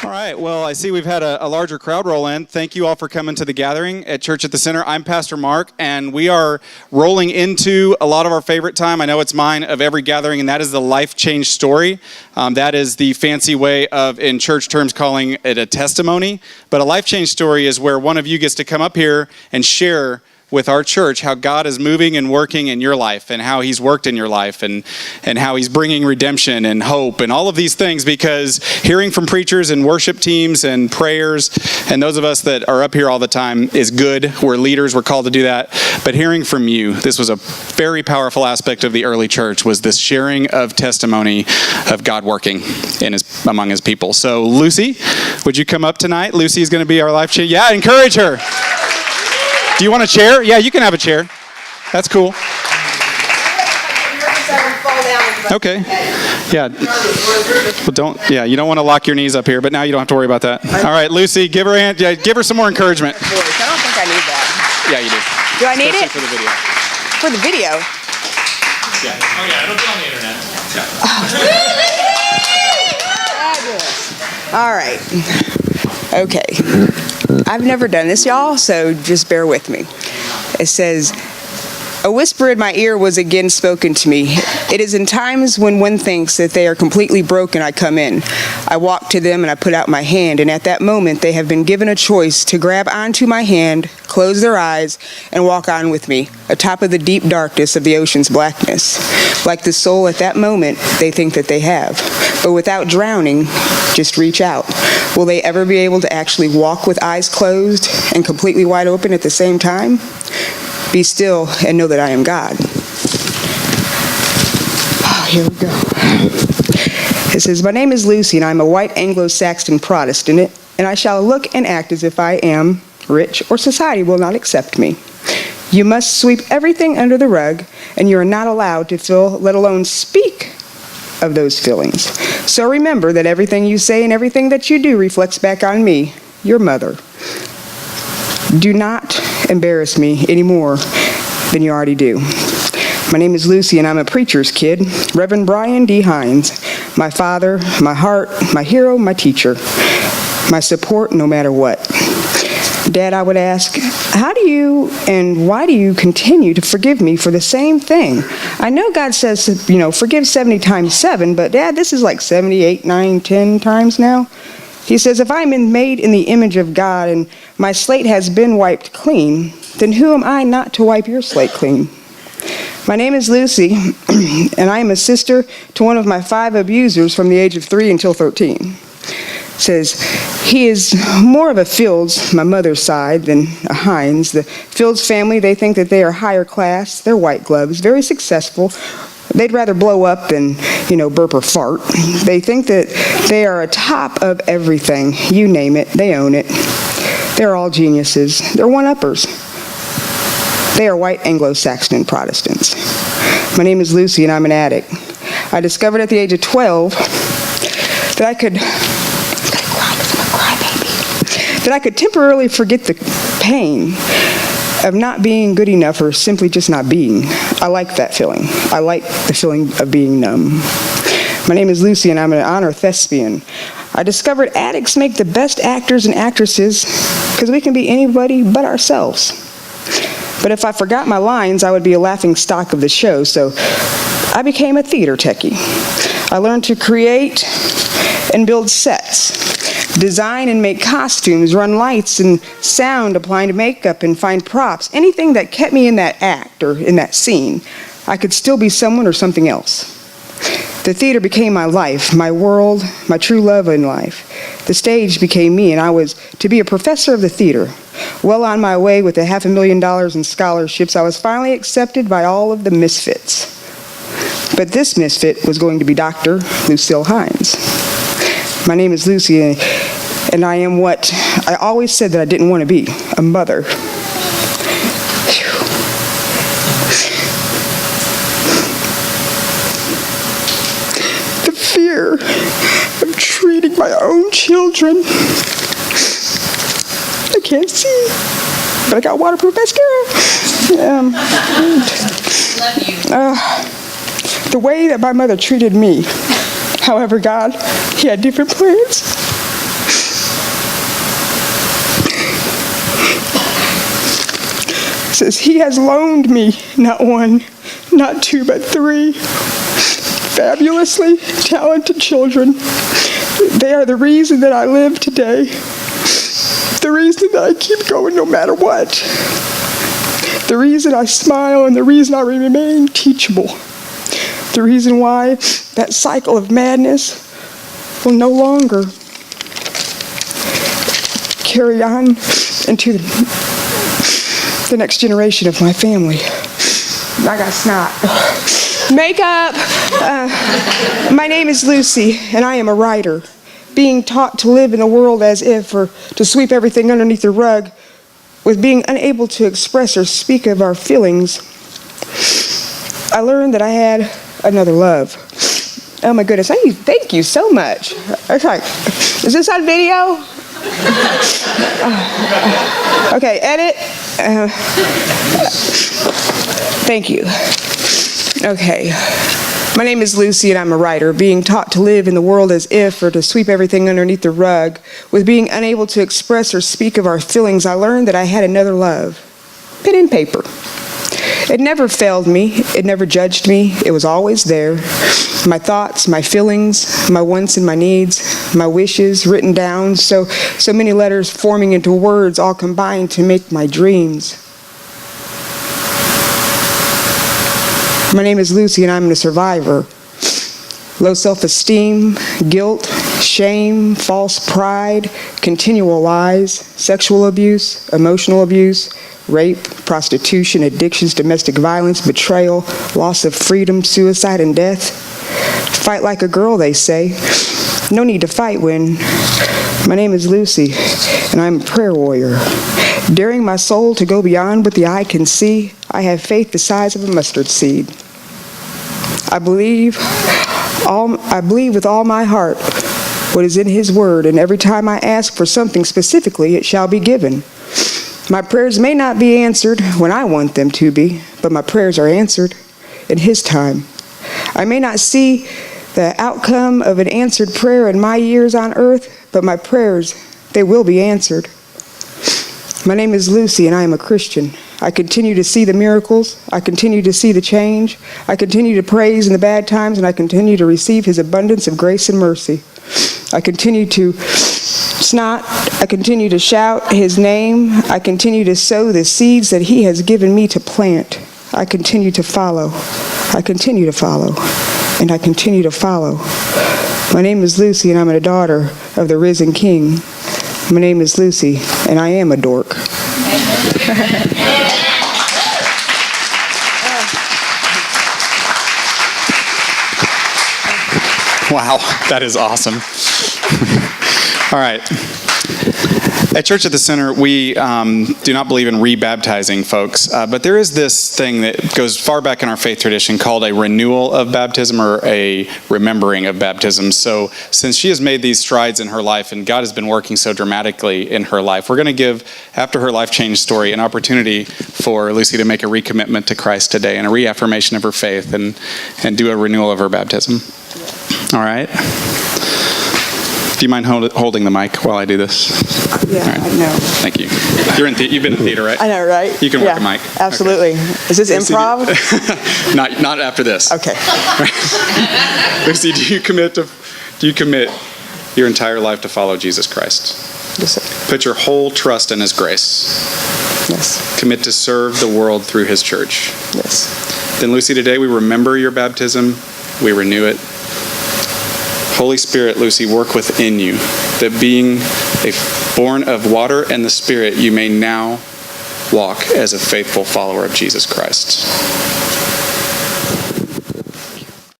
All right, well, I see we've had a larger crowd roll in. Thank you all for coming to the gathering at Church at the Center. I'm Pastor Mark, and we are rolling into a lot of our favorite time. I know it's mine of every gathering, and that is the life change story. That is the fancy way of, in church terms, calling it a testimony. But a life change story is where one of you gets to come up here and share with our church how God is moving and working in your life and how he's worked in your life and how he's bringing redemption and hope and all of these things, because hearing from preachers and worship teams and prayers and those of us that are up here all the time is good. We're leaders, we're called to do that. But hearing from you, this was a very powerful aspect of the early church, was this sharing of testimony of God working among his people. So Lucy, would you come up tonight? Lucy is going to be our life change. Yeah, encourage her. Do you want a chair? Yeah, you can have a chair. That's cool. Okay. Yeah. Well, you don't want to lock your knees up here, but now you don't have to worry about that. All right, Lucy, give her a hand. Yeah, give her some more encouragement. I don't think I need that. Yeah, you do. Do I need it? For the video. For the video? Yeah. Oh, yeah, it'll be on the internet. Yeah. All right. Okay. I've never done this, y'all, so just bear with me. It says, "A whisper in my ear was again spoken to me. It is in times when one thinks that they are completely broken I come in. I walk to them and I put out my hand, and at that moment they have been given a choice to grab onto my hand, close their eyes, and walk on with me, atop of the deep darkness of the ocean's blackness. Like the soul at that moment they think that they have. But without drowning, just reach out. Will they ever be able to actually walk with eyes closed and completely wide open at the same time? Be still and know that I am God." Oh, here we go. It says, "My name is Lucy, and I'm a white Anglo-Saxon Protestant, and I shall look and act as if I am rich, or society will not accept me. You must sweep everything under the rug, and you are not allowed to feel, let alone speak of those feelings. So remember that everything you say and everything that you do reflects back on me, your mother. Do not embarrass me any more than you already do. My name is Lucy, and I'm a preacher's kid, Reverend Brian D. Hines, my father, my heart, my hero, my teacher, my support no matter what. Dad, I would ask, how do you and why do you continue to forgive me for the same thing? I know God says, forgive 70 times 7, but Dad, this is like 78, 9, 10 times now. He says, if I'm made in the image of God and my slate has been wiped clean, then who am I not to wipe your slate clean? My name is Lucy, and I am a sister to one of my 5 abusers from the age of 3 until 13. Says, he is more of a Fields, my mother's side, than a Hines. The Fields family, they think that they are higher class. They're white gloves, very successful. They'd rather blow up than, burp or fart. They think that they are atop of everything. You name it, they own it. They're all geniuses. They're one-uppers. They are white Anglo-Saxon Protestants. My name is Lucy, and I'm an addict. I discovered at the age of 12 that I could temporarily forget the pain of not being good enough or simply just not being. I like that feeling. I like the feeling of being numb. My name is Lucy, and I'm an honor thespian. I discovered addicts make the best actors and actresses because we can be anybody but ourselves. But if I forgot my lines, I would be a laughing stock of the show, so I became a theater techie. I learned to create and build sets, design and make costumes, run lights and sound, applying to makeup and find props. Anything that kept me in that act or in that scene, I could still be someone or something else. The theater became my life, my world, my true love in life. The stage became me, and I was to be a professor of the theater. Well on my way with $500,000 in scholarships, I was finally accepted by all of the misfits. But this misfit was going to be Dr. Lucille Hines. My name is Lucy, and I am what I always said that I didn't want to be, a mother. The fear of treating my own children. I can't see, but I got waterproof mascara. The way that my mother treated me. However, God, he had different plans. says, He has loaned me not one, not two, but three fabulously talented children. They are the reason that I live today, the reason that I keep going no matter what, the reason I smile and the reason I remain teachable, the reason why that cycle of madness will no longer carry on into the next generation of my family. I got snot. Makeup. My name is Lucy, and I am a writer. Being taught to live in the world as if, or to sweep everything underneath the rug, with being unable to express or speak of our feelings, I learned that I had another love. Oh my goodness, thank you so much. It's like, is this on video? Okay, edit. Thank you. Okay. My name is Lucy, and I'm a writer. Being taught to live in the world as if, or to sweep everything underneath the rug, with being unable to express or speak of our feelings, I learned that I had another love. Pen and paper. It never failed me. It never judged me. It was always there. My thoughts, my feelings, my wants and my needs, my wishes written down, so many letters forming into words, all combined to make my dreams. My name is Lucy, and I'm a survivor. Low self-esteem, guilt, shame, false pride, continual lies, sexual abuse, emotional abuse, rape, prostitution, addictions, domestic violence, betrayal, loss of freedom, suicide, and death. Fight like a girl, they say. No need to fight when. My name is Lucy, and I'm a prayer warrior. Daring my soul to go beyond what the eye can see, I have faith the size of a mustard seed. I believe with all my heart what is in His Word, and every time I ask for something specifically, it shall be given. My prayers may not be answered when I want them to be, but my prayers are answered in His time. I may not see the outcome of an answered prayer in my years on earth, but my prayers, they will be answered. My name is Lucy, and I am a Christian. I continue to see the miracles. I continue to see the change. I continue to praise in the bad times, and I continue to receive His abundance of grace and mercy. I continue to snot. I continue to shout His name. I continue to sow the seeds that He has given me to plant. I continue to follow. I continue to follow. And I continue to follow. My name is Lucy, and I'm a daughter of the risen King. My name is Lucy, and I am a dork. Wow, that is awesome. All right. At Church at the Center, we do not believe in rebaptizing folks, but there is this thing that goes far back in our faith tradition called a renewal of baptism or a remembering of baptism. So since she has made these strides in her life and God has been working so dramatically in her life, we're going to give, after her life change story, an opportunity for Lucy to make a recommitment to Christ today and a reaffirmation of her faith and do a renewal of her baptism. All right? Do you mind holding the mic while I do this? Yeah, right. I know. Thank you. You've been in theater, right? I know, right? You can work a mic. Absolutely. Okay. Is this improv? Not after this. Okay. Lucy, do you commit your entire life to follow Jesus Christ? Yes, sir. Put your whole trust in His grace. Yes. Commit to serve the world through His church. Yes. Then, Lucy, today we remember your baptism. We renew it. Holy Spirit, Lucy, work within you, that being born of water and the Spirit, you may now walk as a faithful follower of Jesus Christ.